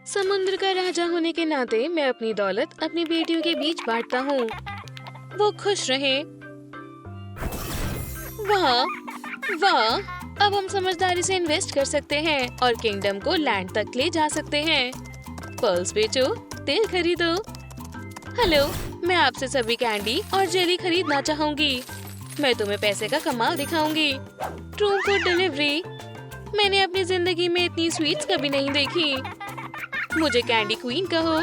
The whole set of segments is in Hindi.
समुद्र का राजा होने के नाते मैं अपनी दौलत अपनी बेटियों के बीच बांटता हूँ। वो खुश रहें। वाह वाह, अब हम समझदारी से इन्वेस्ट कर सकते हैं और किंगडम को लैंड तक ले जा सकते हैं। पर्ल्स बेचो, तेल खरीदो। हेलो, मैं आपसे सभी कैंडी और जेली खरीदना चाहूंगी। मैं तुम्हें पैसे का कमाल दिखाऊंगी। True food delivery. मैंने अपनी जिंदगी में इतनी स्वीट्स कभी नहीं देखी। मुझे कैंडी क्वीन कहो।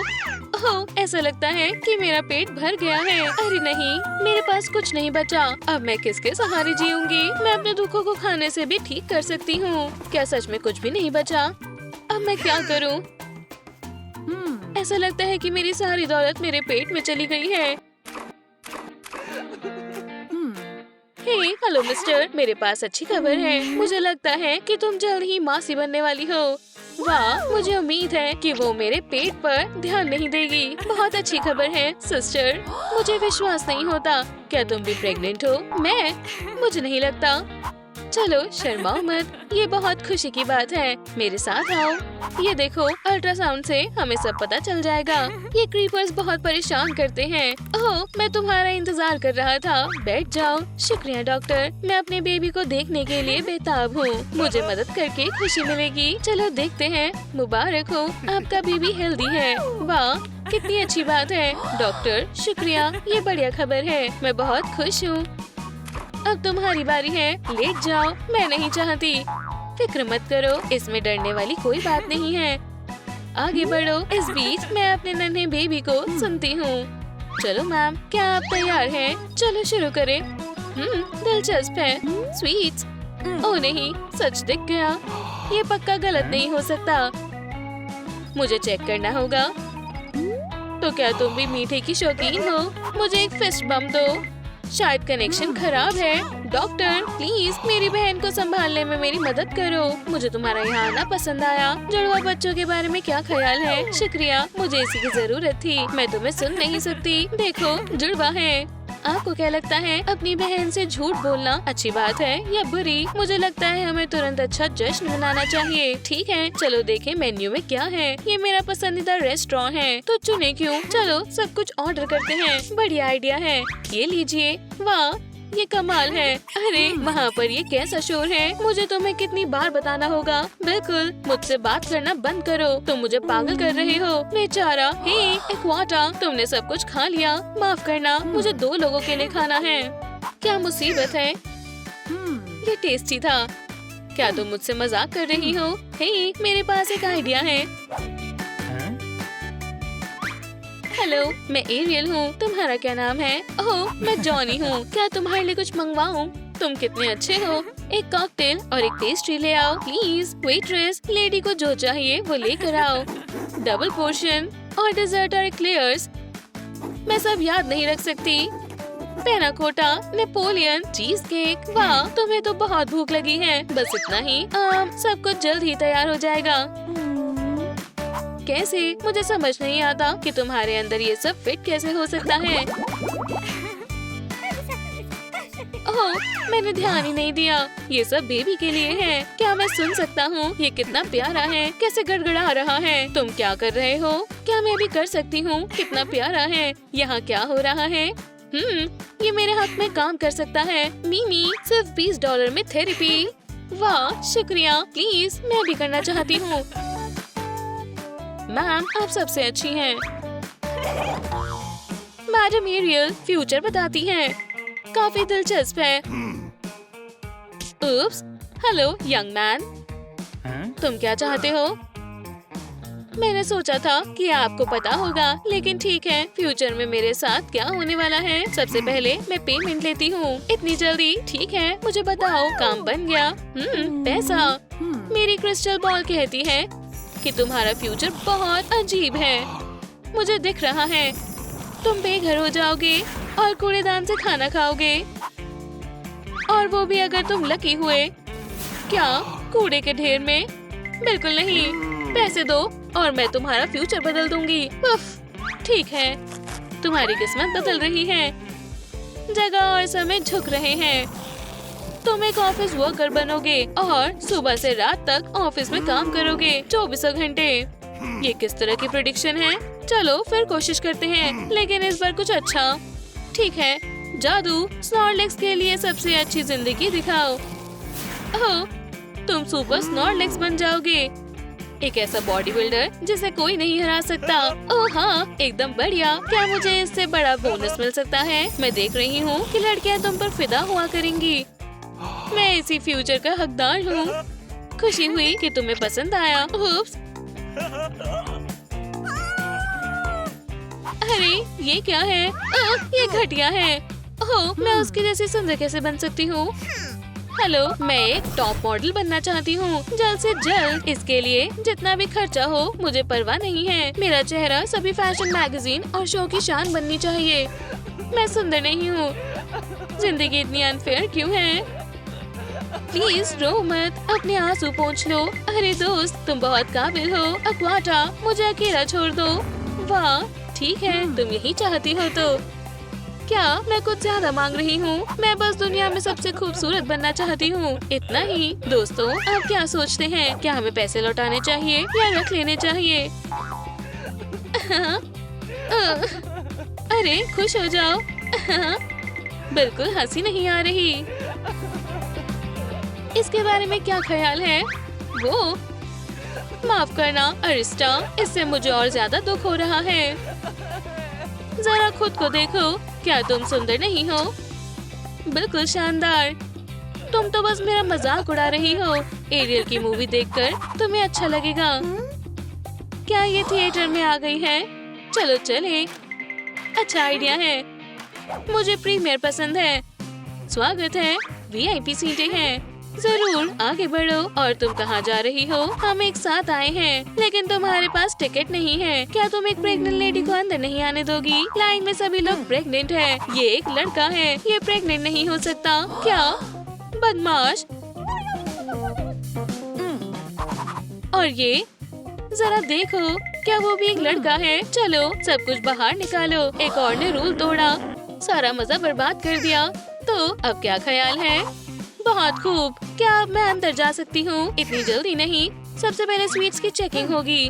ओह, ऐसा लगता है कि मेरा पेट भर गया है। अरे नहीं, मेरे पास कुछ नहीं बचा। अब मैं किसके सहारे जीऊंगी? मैं अपने दुखों को खाने से भी ठीक कर सकती हूँ। क्या सच में कुछ भी नहीं बचा? अब मैं क्या करूँ? ऐसा लगता है कि मेरी सारी दौलत मेरे पेट में चली गई है। हे, हेलो मिस्टर, मेरे पास अच्छी खबर है। मुझे लगता है कि तुम जल्द ही मासी बनने वाली हो। वाह, मुझे उम्मीद है कि वो मेरे पेट पर ध्यान नहीं देगी। बहुत अच्छी खबर है सिस्टर। मुझे विश्वास नहीं होता। क्या तुम भी प्रेग्नेंट हो? मुझे नहीं लगता। चलो शर्माओ मत, ये बहुत खुशी की बात है। मेरे साथ आओ। ये देखो, अल्ट्रासाउंड से हमें सब पता चल जाएगा। ये क्रीपर्स बहुत परेशान करते हैं। ओह, मैं तुम्हारा इंतजार कर रहा था। बैठ जाओ। शुक्रिया डॉक्टर, मैं अपने बेबी को देखने के लिए बेताब हूँ। मुझे मदद करके खुशी मिलेगी। चलो देखते हैं। मुबारक हो, आपका बेबी हेल्दी है। वाह, कितनी अच्छी बात है। डॉक्टर शुक्रिया, ये बढ़िया खबर है। मैं बहुत खुश हूँ। अब तुम्हारी बारी है। लेट जाओ। मैं नहीं चाहती। फिक्र मत करो, इसमें डरने वाली कोई बात नहीं है। आगे बढ़ो। इस बीच मैं अपने नन्हे बेबी को सुनती हूँ। चलो मैम, क्या आप तैयार हैं? चलो शुरू करें। दिलचस्प है। स्वीट्स। ओह नहीं, सच दिख गया। ये पक्का गलत नहीं हो सकता। मुझे चेक करना होगा। तो क्या तुम भी मीठे की शौकीन हो? मुझे एक फिस्ट बम दो। शायद कनेक्शन खराब है। डॉक्टर प्लीज मेरी बहन को संभालने में मेरी मदद करो। मुझे तुम्हारा यहाँ आना पसंद आया। जुड़वा बच्चों के बारे में क्या ख्याल है? शुक्रिया, मुझे इसी की जरूरत थी। मैं तुम्हें सुन नहीं सकती। देखो, जुड़वा है। आपको क्या लगता है, अपनी बहन से झूठ बोलना अच्छी बात है या बुरी? मुझे लगता है हमें तुरंत अच्छा जश्न मनाना चाहिए। ठीक है, चलो देखें मेन्यू में क्या है। ये मेरा पसंदीदा रेस्टोरेंट है, तो चुने क्यों? चलो सब कुछ ऑर्डर करते हैं। बढ़िया आइडिया है। ये लीजिए। वाह, ये कमाल है। अरे वहाँ पर ये कैसा शोर है? मुझे तुम्हें कितनी बार बताना होगा। बिल्कुल, मुझसे बात करना बंद करो। तुम मुझे पागल कर रहे हो। बेचारा। हे इक्वाटा, तुमने सब कुछ खा लिया। माफ करना, मुझे 2 लोगों के लिए खाना है। क्या मुसीबत है? ये टेस्टी था। क्या तुम मुझसे मजाक कर रही हो? हे, मेरे पास एक आइडिया है। हेलो, मैं एरियल हूँ। तुम्हारा क्या नाम है? ओह, मैं जॉनी हूँ। क्या तुम्हारे लिए कुछ मंगवाऊँ? तुम कितने अच्छे हो। एक कॉकटेल और एक पेस्ट्री ले आओ प्लीज। वेट्रेस, लेडी को जो चाहिए वो लेकर आओ। डबल पोर्शन और डिजर्ट और एक्लेयर्स। मैं सब याद नहीं रख सकती। पैना कोटा, नेपोलियन, चीज केक। वाह, तुम्हें तो बहुत भूख लगी है। बस इतना ही। सब कुछ जल्द ही तैयार हो जाएगा। कैसे? मुझे समझ नहीं आता कि तुम्हारे अंदर ये सब फिट कैसे हो सकता है। ओह, मैंने ध्यान ही नहीं दिया। ये सब बेबी के लिए है। क्या मैं सुन सकता हूँ? ये कितना प्यारा है। कैसे गड़गड़ा रहा है। तुम क्या कर रहे हो? क्या मैं भी कर सकती हूँ? कितना प्यारा है। यहाँ क्या हो रहा है? ये मेरे हक में काम कर सकता है। मिमी, सिर्फ $20 में थेरेपी। वाह, शुक्रिया। प्लीज, मैं भी करना चाहती हूँ। मैम, आप सबसे अच्छी हैं। मैडम एरियल फ्यूचर बताती हैं। काफी दिलचस्प है। उप्स, हेलो यंग मैन। तुम क्या चाहते हो? मैंने सोचा था कि आपको पता होगा, लेकिन ठीक है। फ्यूचर में मेरे साथ क्या होने वाला है? सबसे पहले मैं पेमेंट लेती हूँ। इतनी जल्दी? ठीक है, मुझे बताओ। काम बन गया। पैसा। मेरी क्रिस्टल बॉल कहती है कि तुम्हारा फ्यूचर बहुत अजीब है। मुझे दिख रहा है। तुम बेघर हो जाओगे और कूड़ेदान से खाना खाओगे, और वो भी अगर तुम लकी हुए। क्या कूड़े के ढेर में? बिल्कुल नहीं। पैसे दो और मैं तुम्हारा फ्यूचर बदल दूंगी। उफ, ठीक है, तुम्हारी किस्मत बदल रही है। जगह और समय झुक रहे हैं। तुम एक ऑफिस वर्कर बनोगे और सुबह से रात तक ऑफिस में काम करोगे 24 घंटे। ये किस तरह की प्रेडिक्शन है? चलो फिर कोशिश करते हैं, लेकिन इस बार कुछ अच्छा। ठीक है, जादू स्नॉर्लेक्स के लिए सबसे अच्छी जिंदगी दिखाओ। ओह, तुम सुपर स्नॉर्लेक्स बन जाओगे, एक ऐसा बॉडी बिल्डर जिसे कोई नहीं हरा सकता। ओह हाँ, एकदम बढ़िया। क्या मुझे इससे बड़ा बोनस मिल सकता है? मैं देख रही हूँ कि लड़कियाँ तुम पर फिदा हुआ करेंगी। मैं इसी फ्यूचर का हकदार हूँ। खुशी हुई कि तुम्हें पसंद आया। उप्स। अरे ये क्या है? ये घटिया है। ओह, मैं उसकी जैसी सुंदर कैसे बन सकती हूँ? हेलो, मैं एक टॉप मॉडल बनना चाहती हूँ, जल्द से जल्द। इसके लिए जितना भी खर्चा हो मुझे परवाह नहीं है। मेरा चेहरा सभी फैशन मैगजीन और शो की शान बननी चाहिए। मैं सुंदर नहीं हूँ। जिंदगी इतनी अनफेयर क्यों है? प्लीज रो मत, अपने आंसू पोंछ लो। अरे दोस्त, तुम बहुत काबिल हो। अक्वाटा, मुझे अकेला छोड़ दो। वाह, ठीक है, तुम यही चाहती हो तो। क्या मैं कुछ ज्यादा मांग रही हूँ? मैं बस दुनिया में सबसे खूबसूरत बनना चाहती हूँ, इतना ही। दोस्तों, आप क्या सोचते हैं? क्या हमें पैसे लौटाने चाहिए या रख लेने चाहिए? अरे खुश हो जाओ। बिल्कुल हंसी नहीं आ रही। इसके बारे में क्या ख्याल है? वो माफ करना अरिस्टा, इससे मुझे और ज्यादा दुख हो रहा है। जरा खुद को देखो, क्या तुम सुंदर नहीं हो? बिल्कुल शानदार। तुम तो बस मेरा मजाक उड़ा रही हो। एरियल की मूवी देखकर तुम्हें अच्छा लगेगा। क्या ये थिएटर में आ गई है? चलो चले। अच्छा आइडिया है। मुझे प्रीमियर पसंद है। स्वागत है, वीआईपी सीटें हैं। जरूर, आगे बढ़ो। और तुम कहाँ जा रही हो? हम एक साथ आए हैं, लेकिन तुम्हारे पास टिकट नहीं है। क्या तुम एक प्रेग्नेंट लेडी को अंदर नहीं आने दोगी? लाइन में सभी लोग प्रेग्नेंट हैं। ये एक लड़का है, ये प्रेग्नेंट नहीं हो सकता। क्या बदमाश! और ये जरा देखो, क्या वो भी एक लड़का है? चलो सब कुछ बाहर निकालो। एक और ने रूल तोड़ा, सारा मजा बर्बाद कर दिया। तो अब क्या ख्याल है? बहुत खूब। क्या अब मैं अंदर जा सकती हूँ? इतनी जल्दी नहीं, सबसे पहले स्वीट्स की चेकिंग होगी।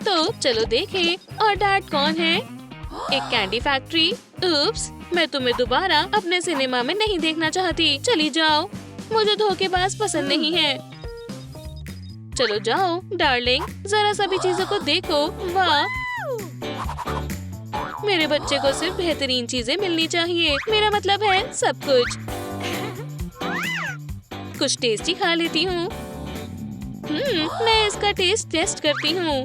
तो चलो देखें। और डैड कौन है? एक कैंडी फैक्ट्री। उप्स, मैं तुम्हें दोबारा अपने सिनेमा में नहीं देखना चाहती। चली जाओ, मुझे धोखेबाज पसंद नहीं है। चलो जाओ डार्लिंग, जरा सभी चीजों को देखो। वाह, मेरे बच्चे को सिर्फ बेहतरीन चीजें मिलनी चाहिए। मेरा मतलब है सब कुछ। कुछ टेस्टी खा लेती हूँ। मैं इसका टेस्ट करती हूँ।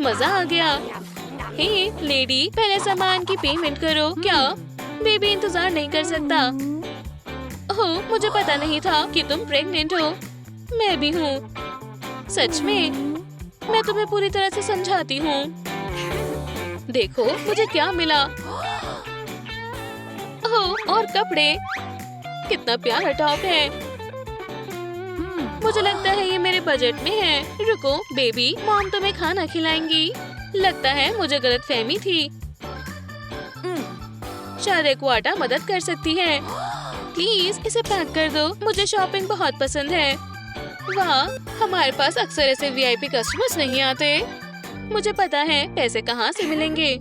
मजा आ गया। हे लेडी, पहले सामान की पेमेंट करो। क्या बेबी इंतजार नहीं कर सकता? ओह, मुझे पता नहीं था कि तुम प्रेग्नेंट हो। मैं भी हूँ। सच में? मैं तुम्हें पूरी तरह से समझाती हूँ। देखो मुझे क्या मिला। ओह, और कपड़े। कितना प्यारा टॉप है। मुझे लगता है ये मेरे बजट में है। रुको बेबी, मॉम तुम्हें खाना खिलाएंगी। लगता है मुझे गलतफहमी थी। शायद एक्वाटा मदद कर सकती है। प्लीज इसे पैक कर दो, मुझे शॉपिंग बहुत पसंद है। वाह, हमारे पास अक्सर ऐसे वीआईपी कस्टमर्स नहीं आते। मुझे पता है पैसे कहाँ से मिलेंगे।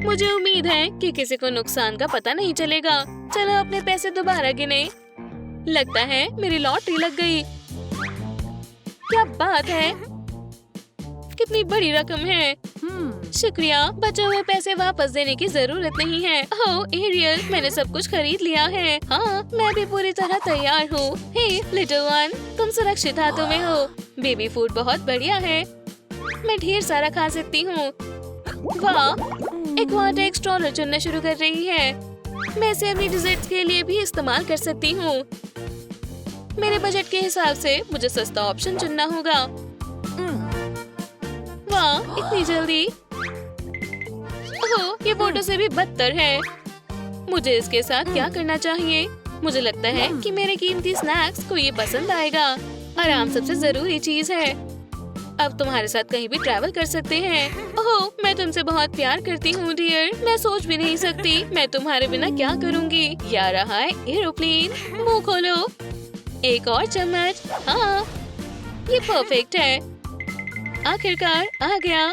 मुझे उम्मीद है कि किसी को नुकसान का पता नहीं चलेगा। चलो अपने पैसे दोबारा गिने। लगता है मेरी लॉटरी लग गई। क्या बात है, कितनी बड़ी रकम है। शुक्रिया, बचे हुए पैसे वापस देने की जरूरत नहीं है। ओह एरियल, मैंने सब कुछ खरीद लिया है। हाँ, मैं भी पूरी तरह तैयार हूँ। हे लिटिल वन, तुम सुरक्षित हाथों में हो। बेबी फूड बहुत बढ़िया है, मैं ढेर सारा खा सकती हूँ। वाह, एक्वाटा एक स्ट्रॉलर चुनना शुरू कर रही है। मैं इसे अपनी डिजर्ट्स के लिए भी इस्तेमाल कर सकती हूँ। मेरे बजट के हिसाब से मुझे सस्ता ऑप्शन चुनना होगा। वाह, इतनी जल्दी। ओह, ये फोटो से भी बदतर है। मुझे इसके साथ क्या करना चाहिए? मुझे लगता है कि मेरे कीमती स्नैक्स को ये पसंद आएगा। आराम सबसे जरूरी चीज है। अब तुम्हारे साथ कहीं भी ट्रैवल कर सकते हैं। ओह, मैं तुमसे बहुत प्यार करती हूँ डियर। मैं सोच भी नहीं सकती मैं तुम्हारे बिना क्या करूँगी। या रहा है एरोप्लेन। मुंह खोलो। एक और चम्मच। हाँ, ये परफेक्ट है। आखिरकार आ गया।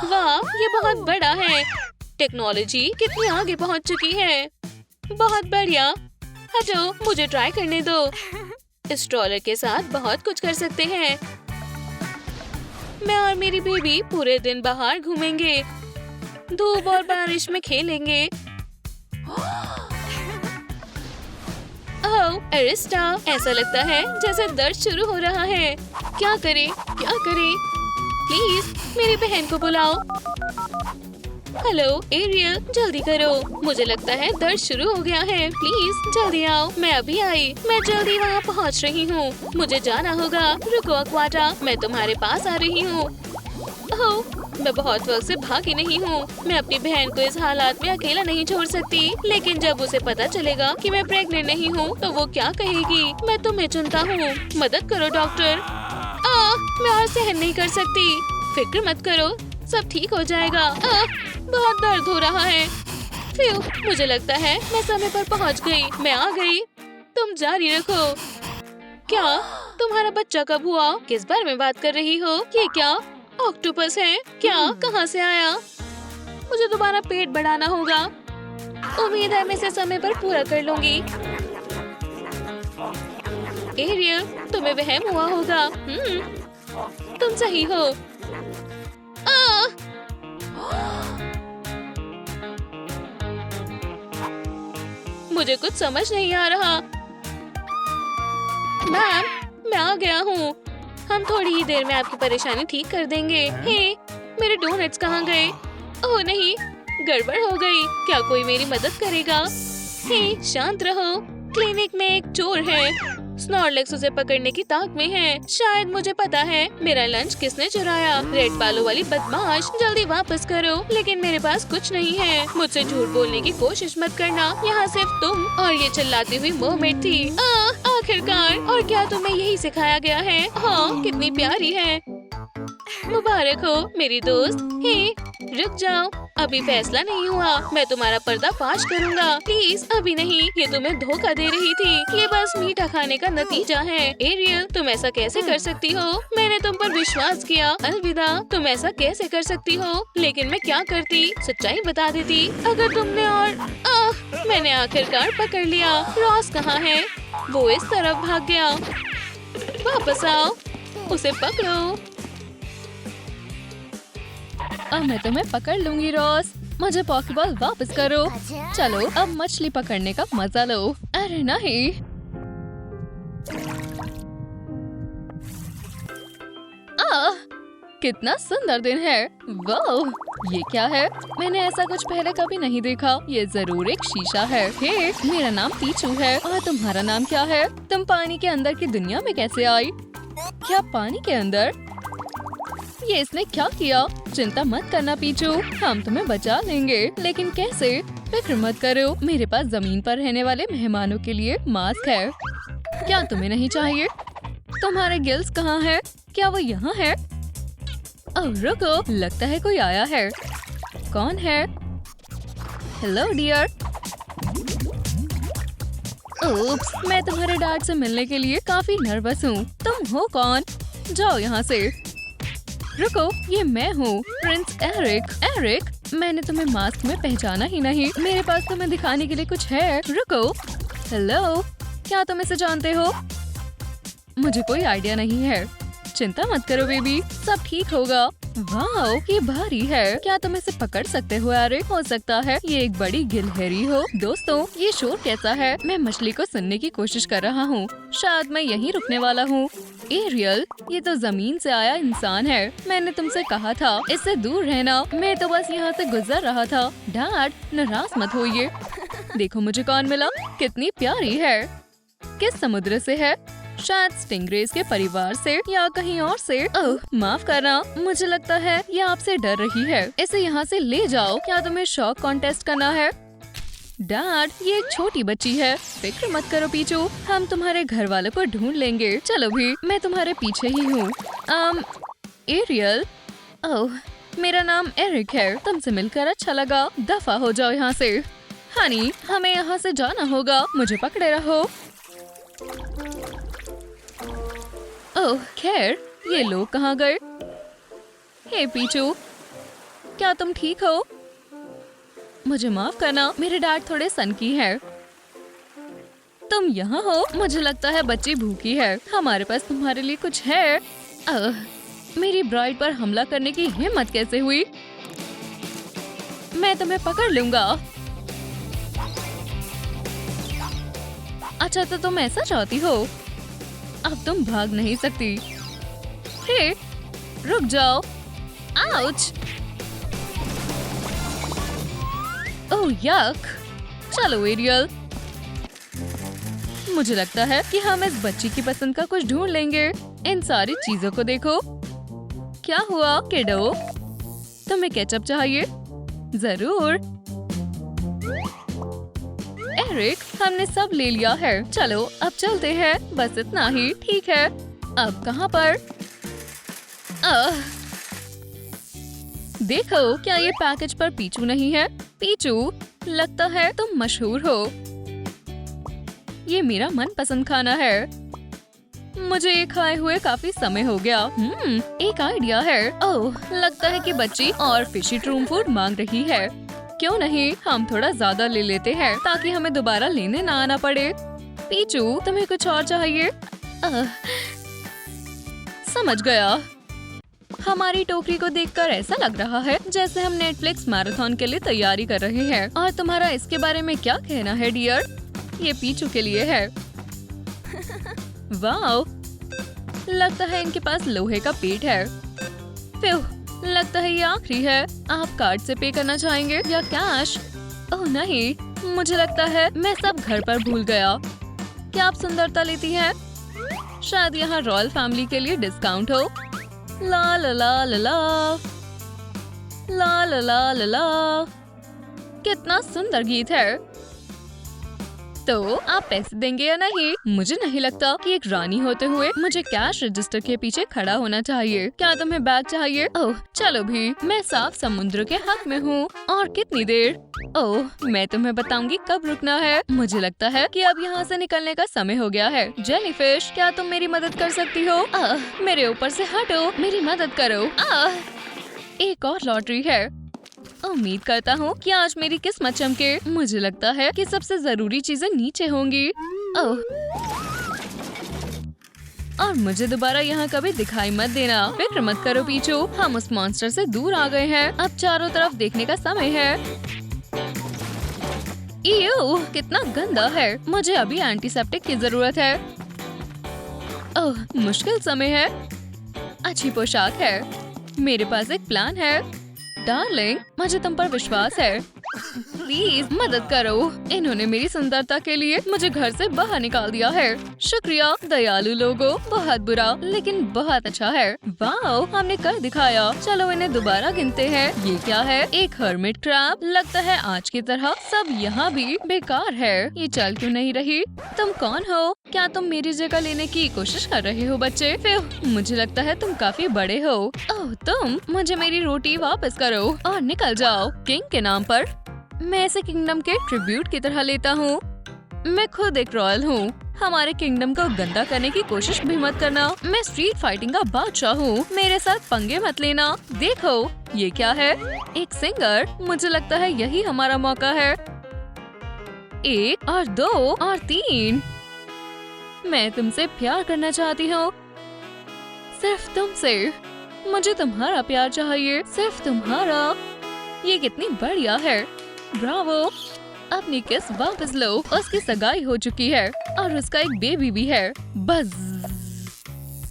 वाह, ये बहुत बड़ा है। टेक्नोलॉजी कितनी आगे पहुंच चुकी है। बहुत बढ़िया। हटो, मुझे ट्राई करने दो। इस ट्रॉलर के साथ बहुत कुछ कर सकते हैं। मैं और मेरी बेबी पूरे दिन बाहर घूमेंगे, धूप और बारिश में खेलेंगे। ओह एरिस्टा, ऐसा लगता है जैसे दर्द शुरू हो रहा है। क्या करें, क्या करें? प्लीज मेरी बहन को बुलाओ। हेलो एरियल, जल्दी करो। मुझे लगता है दर्द शुरू हो गया है। प्लीज जल्दी आओ। मैं अभी आई। मैं जल्दी वहाँ पहुँच रही हूँ। मुझे जाना होगा। रुको अक्वाटा, मैं तुम्हारे पास आ रही हूँ। ओह, मैं बहुत वक्त से भागी नहीं हूँ। मैं अपनी बहन को इस हालात में अकेला नहीं छोड़ सकती। लेकिन जब उसे पता चलेगा कि मैं प्रेग्नेंट नहीं हूँ तो वो क्या कहेगी? मैं तुम्हें चुनता हूँ। मदद करो डॉक्टर। मैं और सहन नहीं कर सकती। फिक्र मत करो, सब ठीक हो जाएगा। बहुत दर्द हो रहा है। फिर मुझे लगता है मैं समय पर पहुँच गई। मैं आ गई। तुम जारी रखो। क्या तुम्हारा बच्चा कब हुआ? किस बारे में बात कर रही हो? ये क्या ऑक्टोपस है? क्या कहाँ से आया? मुझे दोबारा पेट बढ़ाना होगा। उम्मीद है मैं इसे समय पर पूरा कर लूंगी। एरियल, तुम्हें वहम हुआ होगा। तुम सही हो। मुझे कुछ समझ नहीं आ रहा। मैम, मैं आ गया हूँ। हम थोड़ी ही देर में आपकी परेशानी ठीक कर देंगे। हे, मेरे डोनट्स कहाँ गए? ओह नहीं, गड़बड़ हो गई। क्या कोई मेरी मदद करेगा? हे, शांत रहो। क्लिनिक में एक चोर है। स्नॉर्लेक्स उसे पकड़ने की ताक में है। शायद मुझे पता है मेरा लंच किसने चुराया। रेड बालों वाली बदमाश, जल्दी वापस करो। लेकिन मेरे पास कुछ नहीं है। मुझसे झूठ बोलने की कोशिश मत करना। यहाँ सिर्फ तुम और ये चिल्लाती हुई मोमेट थी। आखिरकार, और क्या तुम्हें यही सिखाया गया है? हाँ, कितनी प्यारी है। मुबारक हो मेरी दोस्त। हे, रुक जाओ, अभी फैसला नहीं हुआ। मैं तुम्हारा पर्दाफाश करूंगा। प्लीज अभी नहीं, ये तुम्हें धोखा दे रही थी। ये बस मीठा खाने का नतीजा है। एरियल, तुम ऐसा कैसे कर सकती हो? मैंने तुम पर विश्वास किया। अलविदा। तुम ऐसा कैसे कर सकती हो? लेकिन मैं क्या करती? सच्चाई बता देती। अगर तुमने और मैंने आखिरकार पकड़ लिया। रॉस कहाँ है? वो इस तरफ भाग गया। वापस आओ, उसे पकड़ो। अब मैं तुम्हें पकड़ लूंगी रॉस। मुझे पॉकेबॉल वापस करो। चलो अब मछली पकड़ने का मजा लो। अरे नहीं। कितना सुंदर दिन है। वाह, ये क्या है? मैंने ऐसा कुछ पहले कभी नहीं देखा। ये जरूर एक शीशा है। हे, मेरा नाम पीचू है। और तुम्हारा नाम क्या है? तुम पानी के अंदर की दुनिया में कैसे आई? क्या पानी के अंदर? ये इसने क्या किया? चिंता मत करना पीचू, हम तुम्हें बचा लेंगे। लेकिन कैसे? फिक्र मत करो, मेरे पास जमीन पर रहने वाले मेहमानों के लिए मास्क है। क्या तुम्हें नहीं चाहिए? तुम्हारे गिल्स कहाँ हैं? क्या वो यहाँ है? ओह रुको, लगता है कोई आया है। कौन है? Hello dear. ओप्स, मैं तुम्हारे डैड से मिलने के लिए काफी नर्वस हूँ। तुम हो कौन? जाओ यहाँ से। रुको, ये मैं हूँ, प्रिंस एरिक। एरिक, मैंने तुम्हें मास्क में पहचाना ही नहीं। मेरे पास तुम्हें दिखाने के लिए कुछ है। रुको। हेलो, क्या तुम इसे जानते हो? मुझे कोई आइडिया नहीं है। चिंता मत करो बेबी, सब ठीक होगा। वाओ, ये भारी है। क्या तुम इसे पकड़ सकते हो एरिक? हो सकता है ये एक बड़ी गिलहरी हो। दोस्तों, ये शोर कैसा है? मैं मछली को सुनने की कोशिश कर रहा हूँ। शायद मैं यहीं रुकने वाला हूँ। एरियल, ये तो जमीन से आया इंसान है। मैंने तुमसे कहा था इससे दूर रहना। मैं तो बस यहाँ से गुजर रहा था। डैड, नाराज मत होइए। देखो मुझे कौन मिला, कितनी प्यारी है। किस समुद्र से है? शायद स्टिंग्रेज के परिवार से या कहीं और से। ओह, माफ करना, मुझे लगता है ये आपसे डर रही है। इसे यहाँ से ले जाओ। क्या तुम्हें शौक कॉन्टेस्ट करना है? डैड, ये एक छोटी बच्ची है। फिक्र मत करो पीचू, हम तुम्हारे घर वालों को ढूंढ लेंगे। चलो भी, मैं तुम्हारे पीछे ही हूँ। एरियल। ओह, मेरा नाम एरिक है। तुमसे मिलकर अच्छा लगा। दफा हो जाओ यहाँ से। हनी, हमें यहाँ से जाना होगा। मुझे पकड़े रहो। ओह खैर, ये लोग कहाँ गए? हे पीचू, क्या तुम ठीक हो? मुझे माफ करना, मेरे डैड थोड़े सनकी है। तुम यहाँ हो? मुझे लगता है बच्ची भूखी है। हमारे पास तुम्हारे लिए कुछ है। मेरी ब्राइड पर हमला करने की हिम्मत कैसे हुई? मैं तुम्हें पकड़ लूंगा। अच्छा तो तुम ऐसा चाहती हो? अब तुम भाग नहीं सकती। हे, रुक जाओ। आउच! ओह यक! चलो एरियल, मुझे लगता है कि हम इस बच्ची की पसंद का कुछ ढूंढ लेंगे। इन सारी चीजों को देखो। क्या हुआ किडो? तुम्हें केचप चाहिए? जरूर। एरिक, हमने सब ले लिया है। चलो अब चलते हैं। बस इतना ही। ठीक है। अब कहाँ पर? देखो, क्या ये पैकेज पर पीचू नहीं है? पीचू, लगता है तुम मशहूर हो। ये मेरा मनपसंद खाना है। मुझे ये खाए हुए काफी समय हो गया। एक आइडिया है। ओह, लगता है कि बच्ची और फिशी ट्रूम फूड मांग रही है। क्यों नहीं, हम थोड़ा ज्यादा ले लेते हैं ताकि हमें दोबारा लेने ना आना पड़े। पीचू, तुम्हें कुछ और चाहिए? समझ गया। हमारी टोकरी को देखकर ऐसा लग रहा है जैसे हम नेटफ्लिक्स मैराथन के लिए तैयारी कर रहे हैं। और तुम्हारा इसके बारे में क्या कहना है डियर? ये पीचू के लिए है। वाओ, लगता है इनके पास लोहे का पेट है। लगता है ये आखिरी है। आप कार्ड से पे करना चाहेंगे या कैश? ओह नहीं, मुझे लगता है मैं सब घर पर भूल गया। क्या आप सुंदरता लेती हैं? शायद यहाँ रॉयल फैमिली के लिए डिस्काउंट हो। ला ला ला ला ला ला ला ला ला ला। कितना सुंदर गीत है। तो आप पैसे देंगे या नहीं? मुझे नहीं लगता कि एक रानी होते हुए मुझे कैश रजिस्टर के पीछे खड़ा होना चाहिए। क्या तुम्हें बैग चाहिए? ओह चलो भी, मैं साफ समुद्र के हक में हूँ। और कितनी देर? ओह, मैं तुम्हें बताऊंगी कब रुकना है। मुझे लगता है कि अब यहाँ से निकलने का समय हो गया है। जेलीफिश, क्या तुम मेरी मदद कर सकती हो? मेरे ऊपर से हटो, मेरी मदद करो। एक और लॉटरी है। उम्मीद करता हूँ कि आज मेरी किस्मत चमके। मुझे लगता है कि सबसे जरूरी चीजें नीचे होंगी। ओह, और मुझे दोबारा यहाँ कभी दिखाई मत देना। फिक्र मत करो पीछू, हम उस मॉन्स्टर से दूर आ गए हैं। अब चारों तरफ देखने का समय है। इयो, कितना गंदा है। मुझे अभी एंटीसेप्टिक की जरूरत है। ओह, मुश्किल समय है। अच्छी पोशाक है। मेरे पास एक प्लान है। डार्लिंग, मुझे तुम पर विश्वास है। प्लीज मदद करो। इन्होंने मेरी सुंदरता के लिए मुझे घर से बाहर निकाल दिया है। शुक्रिया दयालु लोगों। बहुत बुरा लेकिन बहुत अच्छा है। वाओ, हमने कर दिखाया। चलो इन्हें दोबारा गिनते हैं। ये क्या है? एक हर्मिट क्रैब। लगता है आज की तरह सब यहाँ भी बेकार है। ये चल क्यों नहीं रही? तुम कौन हो? क्या तुम मेरी जगह लेने की कोशिश कर रहे हो बच्चे? मुझे लगता है तुम काफी बड़े हो। ओह, तुम मुझे मेरी रोटी वापस करो और निकल जाओ। किंग के नाम पर मैं इसे किंगडम के ट्रिब्यूट की तरह लेता हूँ। मैं खुद एक रॉयल हूँ। हमारे किंगडम को गंदा करने की कोशिश भी मत करना। मैं स्ट्रीट फाइटिंग का बादशाह हूँ। मेरे साथ पंगे मत लेना। देखो, ये क्या है? एक सिंगर। मुझे लगता है यही हमारा मौका है। 1 और 2 और 3। मैं तुमसे प्यार करना चाहती हूँ, सिर्फ तुमसे। मुझे तुम्हारा प्यार चाहिए, सिर्फ तुम्हारा। ये कितनी बढ़िया है। ब्रावो। अपनी किस वापस लो। उसकी सगाई हो चुकी है और उसका एक बेबी भी है। बस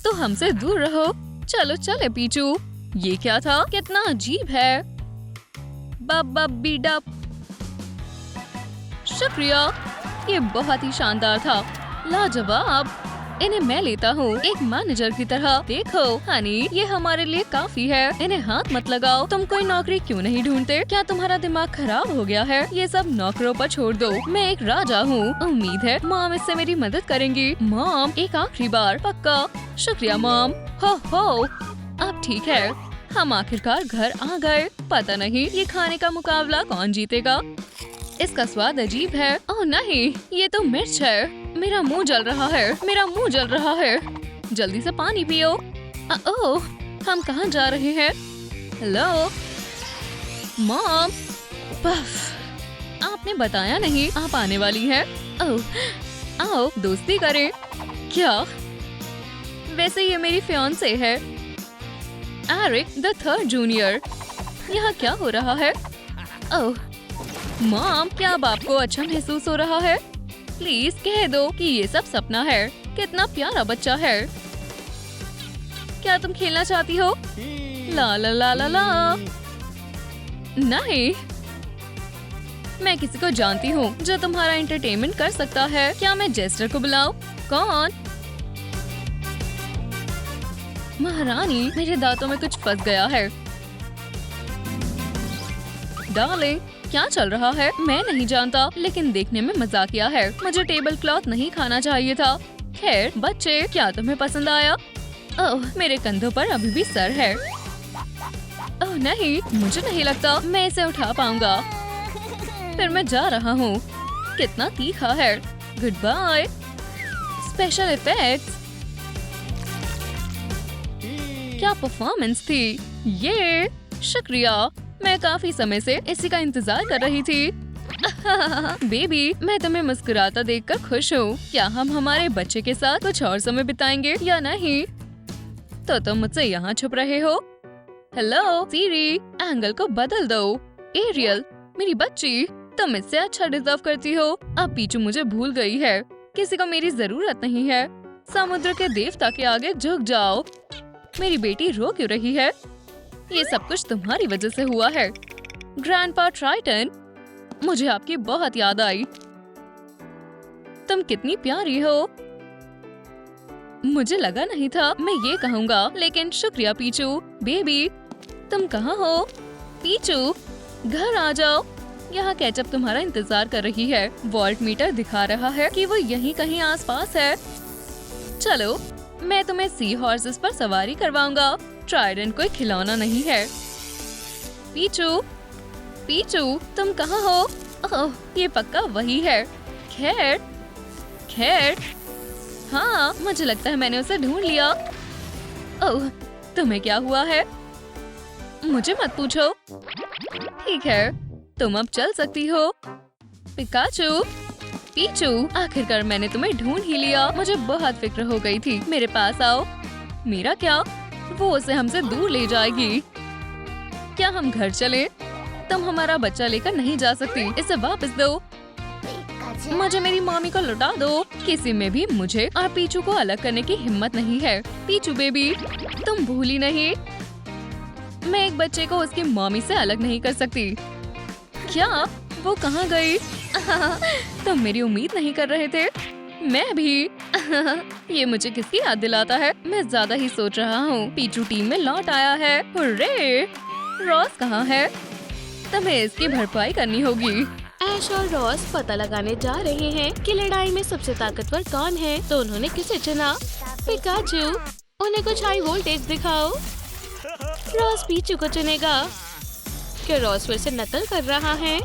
तो हमसे दूर रहो। चलो चले पीछू। ये क्या था? कितना अजीब है। बब। शुक्रिया, ये बहुत ही शानदार था। लाजवाब। इन्हें मैं लेता हूँ एक मैनेजर की तरह। देखो हनी, ये हमारे लिए काफी है। इन्हें हाथ मत लगाओ। तुम कोई नौकरी क्यों नहीं ढूंढते? क्या तुम्हारा दिमाग खराब हो गया है? ये सब नौकरों पर छोड़ दो। मैं एक राजा हूँ। उम्मीद है मॉम इससे मेरी मदद करेंगी। मॉम, एक आखिरी बार पक्का। शुक्रिया मॉम। हो, अब ठीक है। हम आखिरकार घर आ गए। पता नहीं ये खाने का मुकाबला कौन जीतेगा। इसका स्वाद अजीब है। ओह नहीं, ये तो मिर्च है। मेरा मुंह जल रहा है। मेरा मुंह जल रहा है। जल्दी से पानी पियो। ओह, हम कहाँ जा रहे हैं? Hello mom. पफ, आपने बताया नहीं आप आने वाली हैं। ओह, आओ दोस्ती करें। क्या? वैसे ये मेरी फियांसे है, एरिक द थर्ड जूनियर। यहाँ क्या हो रहा है? ओह मॉम, क्या अब आपको अच्छा महसूस हो रहा है? प्लीज कह दो कि ये सब सपना है। कितना प्यारा बच्चा है। क्या तुम खेलना चाहती हो? ला ला ला ला ला। नहीं, मैं किसी को जानती हूँ जो तुम्हारा एंटरटेनमेंट कर सकता है। क्या मैं जेस्टर को बुलाऊं? कौन? महारानी, मेरे दांतों में कुछ फंस गया है। डार्लिंग, क्या चल रहा है? मैं नहीं जानता, लेकिन देखने में मजाकिया है। मुझे टेबल क्लॉथ नहीं खाना चाहिए था। खैर बच्चे, क्या तुम्हें पसंद आया? ओह, मेरे कंधों पर अभी भी सर है। ओह नहीं, मुझे नहीं लगता मैं इसे उठा पाऊंगा। फिर मैं जा रहा हूँ। कितना तीखा है। Good bye. Special effects. क्या परफॉर्मेंस थी ये। शुक्रिया, मैं काफी समय से इसी का इंतजार कर रही थी। बेबी, मैं तुम्हें मुस्कुराता देखकर खुश हूँ। क्या हम हमारे बच्चे के साथ कुछ और समय बिताएंगे या नहीं? तो तुम मुझसे यहाँ छुप रहे हो? हेलो सीरी, एंगल को बदल दो। एरियल, मेरी बच्ची, तुम इससे अच्छा डिजर्व करती हो। अब पीछू मुझे भूल गई है। किसी को मेरी जरूरत नहीं है। समुद्र के देवता के आगे झुक जाओ। मेरी बेटी रो क्यों रही है? ये सब कुछ तुम्हारी वजह से हुआ है। ग्रैंडपा ट्राइटन, मुझे आपकी बहुत याद आई। तुम कितनी प्यारी हो। मुझे लगा नहीं था मैं ये कहूँगा, लेकिन शुक्रिया पीचू। बेबी, तुम कहाँ हो? पीचू, घर आ जाओ। यहाँ केचप तुम्हारा इंतजार कर रही है। वॉल्ट मीटर दिखा रहा है कि वो यहीं कहीं आसपास है। चलो, मैं तुम्हें सी हॉर्सेस पर सवारी करवाऊंगा। ट्राइडेंट कोई खिलौना नहीं है। पीचू, पीचू, तुम कहाँ हो? ओह, ये पक्का वही है। खैर, खैर, हाँ, मुझे लगता है मैंने उसे ढूंढ लिया। ओह, तुम्हें क्या हुआ है? मुझे मत पूछो। ठीक है, तुम अब चल सकती हो। पिकाचू, पीचू, आखिरकार मैंने तुम्हें ढूंढ ही लिया। मुझे बहुत फिक्र हो गई थी। मेरे पास आओ। मेरा क्या? वो उसे हमसे दूर ले जाएगी। क्या हम घर चलें? तुम हमारा बच्चा लेकर नहीं जा सकती। इसे वापस दो। मुझे मेरी मम्मी को लौटा दो। किसी में भी मुझे और पीचू को अलग करने की हिम्मत नहीं है। पीचू बेबी, तुम भूली नहीं, मैं एक बच्चे को उसकी मम्मी से अलग नहीं कर सकती। क्या? वो कहाँ गई? तुम मेरी उम्मीद नहीं कर रहे थे। मैं भी। ये मुझे किसकी याद दिलाता है? मैं ज्यादा ही सोच रहा हूँ। पीचू टीम में लौट आया है। हुर्रे! रॉस कहाँ है? तुम्हें इसकी भरपाई करनी होगी। ऐश और रॉस पता लगाने जा रहे हैं कि लड़ाई में सबसे ताकतवर कौन है। तो उन्होंने किसे चुना? पिकाचू। उन्हें कुछ हाई वोल्टेज दिखाओ। रॉस पीचू को चुनेगा। क्या रॉस फिर से नकल कर रहा है?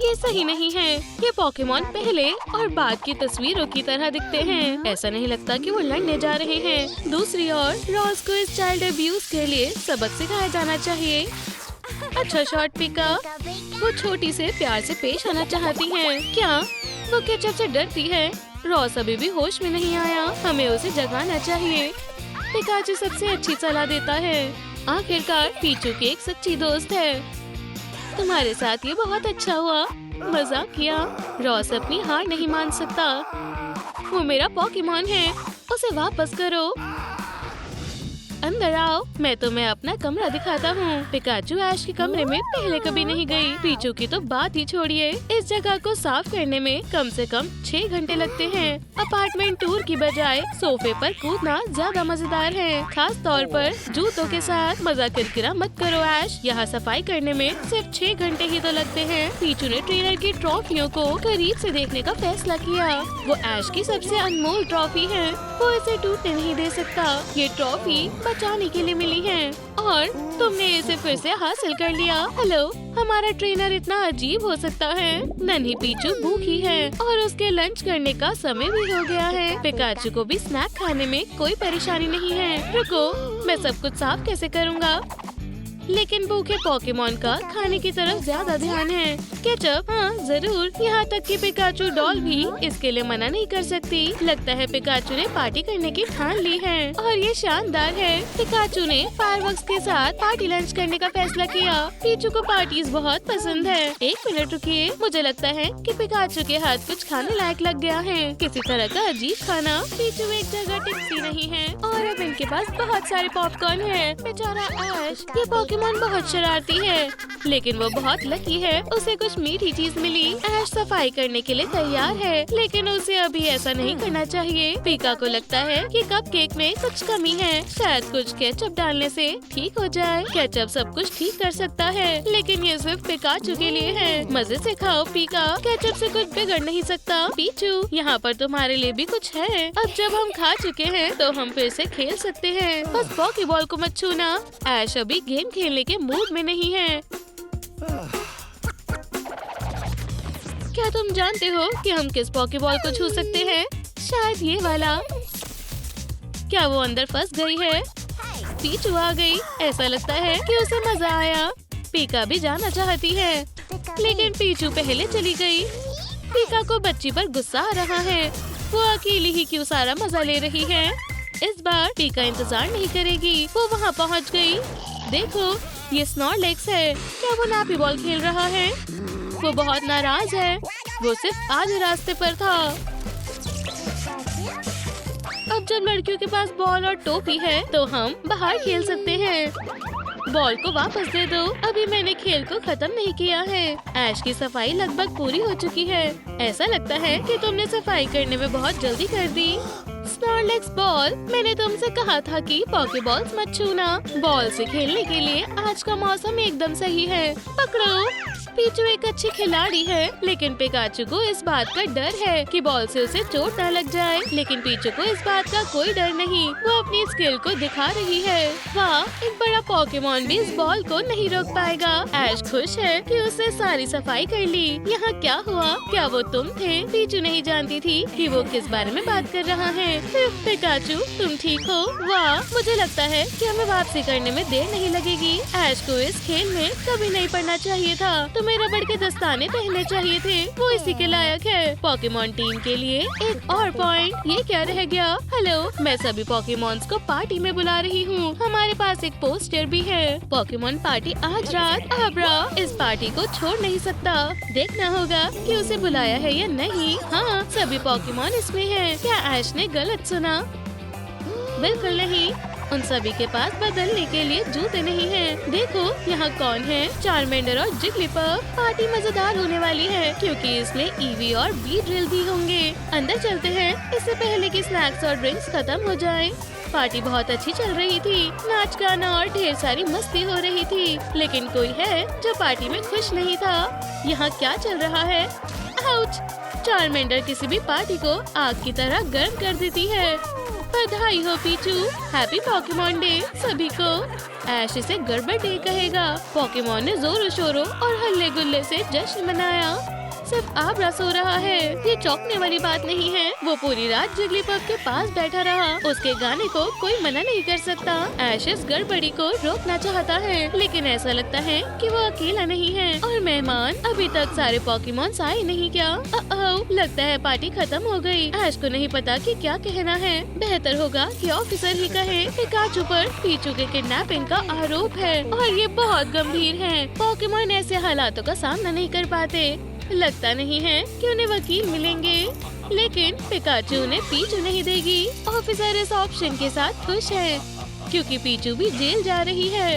ये सही नहीं है। ये पोकेमॉन पहले और बाद की तस्वीरों की तरह दिखते हैं। ऐसा नहीं लगता कि वो लड़ने जा रहे हैं। दूसरी ओर रॉस को इस चाइल्ड अब्यूज के लिए सबक सिखाया जाना चाहिए। अच्छा शॉट पिका। वो छोटी से प्यार से पेश आना चाहती है। क्या वो केचप से डरती है? रॉस अभी भी होश में नहीं आया। हमें उसे जगाना चाहिए। पिकाचू सबसे अच्छी सलाह देता है। आखिरकार पीचू की एक सच्ची दोस्त है। तुम्हारे साथ ये बहुत अच्छा हुआ। मजाक किया। रॉस अपनी हार नहीं मान सकता। वो मेरा पोकेमॉन है। उसे वापस करो। अंदर आओ, मैं तुम्हें अपना कमरा दिखाता हूँ। पिकाचू ऐश के कमरे में पहले कभी नहीं गई। पीचू की तो बात ही छोड़िए। इस जगह को साफ करने में कम से कम 6 घंटे लगते हैं। अपार्टमेंट टूर की बजाय सोफे पर कूदना ज्यादा मजेदार है, खास तौर पर जूतों के साथ। मजा किरकिरा मत करो ऐश। यहाँ सफाई करने में सिर्फ 6 घंटे ही तो लगते हैं। पीचू ने ट्रेनर की ट्रॉफियों को करीब से देखने का फैसला किया। वो ऐश की सबसे अनमोल ट्रॉफी है। वो इसे टूटने नहीं दे सकता। ये ट्रॉफी बचाने के लिए मिली हैं और तुमने इसे फिर से हासिल कर लिया। हेलो, हमारा ट्रेनर इतना अजीब हो सकता है। नन्ही पीचू भूखी है और उसके लंच करने का समय भी हो गया है। पिकाचू को भी स्नैक खाने में कोई परेशानी नहीं है। रुको, मैं सब कुछ साफ कैसे करूँगा? लेकिन भूखे पोकेमॉन का खाने की तरफ ज्यादा ध्यान है। केचप, हाँ जरूर। यहाँ तक कि पिकाचू डॉल भी इसके लिए मना नहीं कर सकती। लगता है पिकाचू ने पार्टी करने की ठान ली है और ये शानदार है। पिकाचू ने फायरवर्क्स के साथ पार्टी लंच करने का फैसला किया। पीचू को पार्टीज बहुत पसंद है। एक मिनट रुकिए, मुझे लगता है कि पिकाचू के हाथ कुछ खाने लायक लग गया है। किसी तरह का अजीब खाना। पीचू एक जगह टिकती नहीं है और अब इनके पास बहुत सारे पॉपकॉर्न है। बेचारा ऐश, ये पोकेमॉन बहुत शरारती है, लेकिन वो बहुत लकी है। उसे कुछ मीठी चीज मिली। ऐश सफाई करने के लिए तैयार है, लेकिन उसे अभी ऐसा नहीं करना चाहिए। पीका को लगता है कि कपकेक में कुछ कमी है। शायद कुछ केचप डालने से ठीक हो जाए। केचप सब कुछ ठीक कर सकता है, लेकिन ये सिर्फ पिकाचू के लिए है। मजे से खाओ पीका, केचप से कुछ बिगड़ नहीं सकता। पीचू, यहाँ पर तुम्हारे लिए भी कुछ है। अब जब हम खा चुके हैं तो हम फिर से खेल सकते हैं। बस पॉकीबॉल को मत छूना। ऐश अभी गेम खेलने के मूड में नहीं है। क्या तुम जानते हो कि हम किस पॉकीबॉल को छू सकते हैं? शायद ये वाला। क्या वो अंदर फंस गई है? पीचू आ गई। ऐसा लगता है कि उसे मजा आया। पीका भी जाना चाहती है, लेकिन पीचू पहले चली गई। पीका को बच्ची पर गुस्सा आ रहा है। वो अकेली ही क्यों सारा मजा ले रही है। इस बार पीका इंतजार नहीं करेगी। वो वहाँ पहुँच गई। देखो, ये स्नॉर्लेक्स है। क्या वो नापी बॉल खेल रहा है? वो बहुत नाराज है। वो सिर्फ आधे रास्ते पर था। अब जब लड़कियों के पास बॉल और टोपी है तो हम बाहर खेल सकते हैं। बॉल को वापस दे दो। अभी मैंने खेल को खत्म नहीं किया है। ऐश की सफाई लगभग पूरी हो चुकी है। ऐसा लगता है कि तुमने सफाई करने में बहुत जल्दी कर दी। स्नॉर्लेक्स बॉल, मैंने तुमसे कहा था कि पॉकीबॉल्स मत छूना। बॉल से खेलने के लिए आज का मौसम एकदम सही है। पकड़ो। पीचू एक अच्छी खिलाड़ी है, लेकिन पिकाचू को इस बात का डर है कि बॉल से उसे चोट न लग जाए। लेकिन पीचू को इस बात का कोई डर नहीं। वो अपनी स्किल को दिखा रही है। वाह, एक बड़ा पोकेमॉन भी इस बॉल को नहीं रोक पाएगा। ऐश खुश है कि उसने सारी सफाई कर ली। यहाँ क्या हुआ? क्या वो तुम थे? पीचू नहीं जानती थी कि वो किस बारे में बात कर रहा है। पिकाचू, तुम ठीक हो? वाह, मुझे लगता है कि हमें वापसी करने में देर नहीं लगेगी। ऐश को इस खेल में कभी नहीं पड़ना चाहिए था। तुम्हें रबड़ के दस्ताने पहनने चाहिए थे। वो इसी के लायक है। पोकेमॉन टीम के लिए एक और पॉइंट। ये क्या रह गया? हेलो, मैं सभी पोकेमॉन्स को पार्टी में बुला रही हूँ। हमारे पास एक पोस्टर भी है। पोकेमॉन पार्टी आज रात। आब्रा इस पार्टी को छोड़ नहीं सकता। देखना होगा कि उसे बुलाया है या नहीं। हाँ, सभी पोकेमॉन इसमें हैं। क्या ऐश ने गलत सुना? बिल्कुल नहीं। उन सभी के पास बदलने के लिए जूते नहीं हैं। देखो, यहाँ कौन है? चार्मेंडर और जिगलीपफ। पार्टी मजेदार होने वाली है, क्योंकि इसमें ईवी और बी ड्रिल भी होंगे। अंदर चलते हैं, इससे पहले कि स्नैक्स और ड्रिंक्स खत्म हो जाएं। पार्टी बहुत अच्छी चल रही थी। नाच गाना और ढेर सारी मस्ती हो रही थी, लेकिन कोई है जो पार्टी में खुश नहीं था। यहाँ क्या चल रहा है? आउच! चार्मेंडर किसी भी पार्टी को आग की तरह गर्म कर देती है। बधाई हो पीचू, हैप्पी पोकेमॉन डे सभी को। ऐश इसे गड़बड़ डे कहेगा। पोकेमॉन ने जोरों शोरों और हल्ले गुल्ले से जश्न मनाया। सिर्फ आब्रा सो रहा है। ये चौंकने वाली बात नहीं है। वो पूरी रात जिगलीपफ के पास बैठा रहा। उसके गाने को कोई मना नहीं कर सकता। ऐश इस गड़बड़ी को रोकना चाहता है, लेकिन ऐसा लगता है कि वो अकेला नहीं है और मेहमान अभी तक सारे पोकेमॉन्स आए नहीं क्या? लगता है पार्टी खत्म हो गई। ऐश को नहीं पता कि क्या कहना है। बेहतर होगा कि ऑफिसर ही कहे। पिकाचू पर पीचू के किडनैपिंग का आरोप है और ये बहुत गंभीर है। पोकेमॉन ऐसे हालातों का सामना नहीं कर पाते। लगता नहीं है कि उन्हें वकील मिलेंगे, लेकिन पिकाचू उन्हें पीचू नहीं देगी। ऑफिसर इस ऑप्शन के साथ खुश है, क्योंकि पीचू भी जेल जा रही है।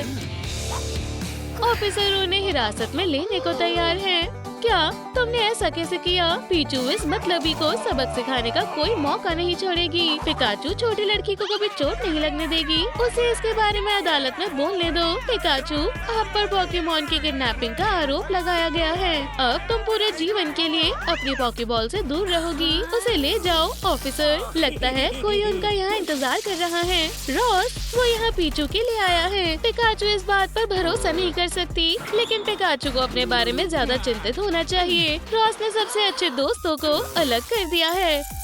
ऑफिसर उन्हें हिरासत में लेने को तैयार है। क्या तुमने ऐसा कैसे किया? पीचू इस मतलबी को सबक सिखाने का कोई मौका नहीं छोड़ेगी। पिकाचू छोटी लड़की को कभी चोट नहीं लगने देगी। उसे इसके बारे में अदालत में बोलने दो। पिकाचू, आप पर पॉकीमॉन की किडनैपिंग का आरोप लगाया गया है। अब तुम पूरे जीवन के लिए अपनी पॉकीबॉल से दूर रहोगी। उसे ले जाओ ऑफिसर। लगता है कोई उनका यहाँ इंतजार कर रहा है। रॉस, वो यहाँ पीचू के लिए आया है। पिकाचू इस बात पर भरोसा नहीं कर सकती, लेकिन पिकाचू को अपने बारे में ज्यादा चिंतित होना चाहिए। रॉस ने सबसे अच्छे दोस्तों को अलग कर दिया है।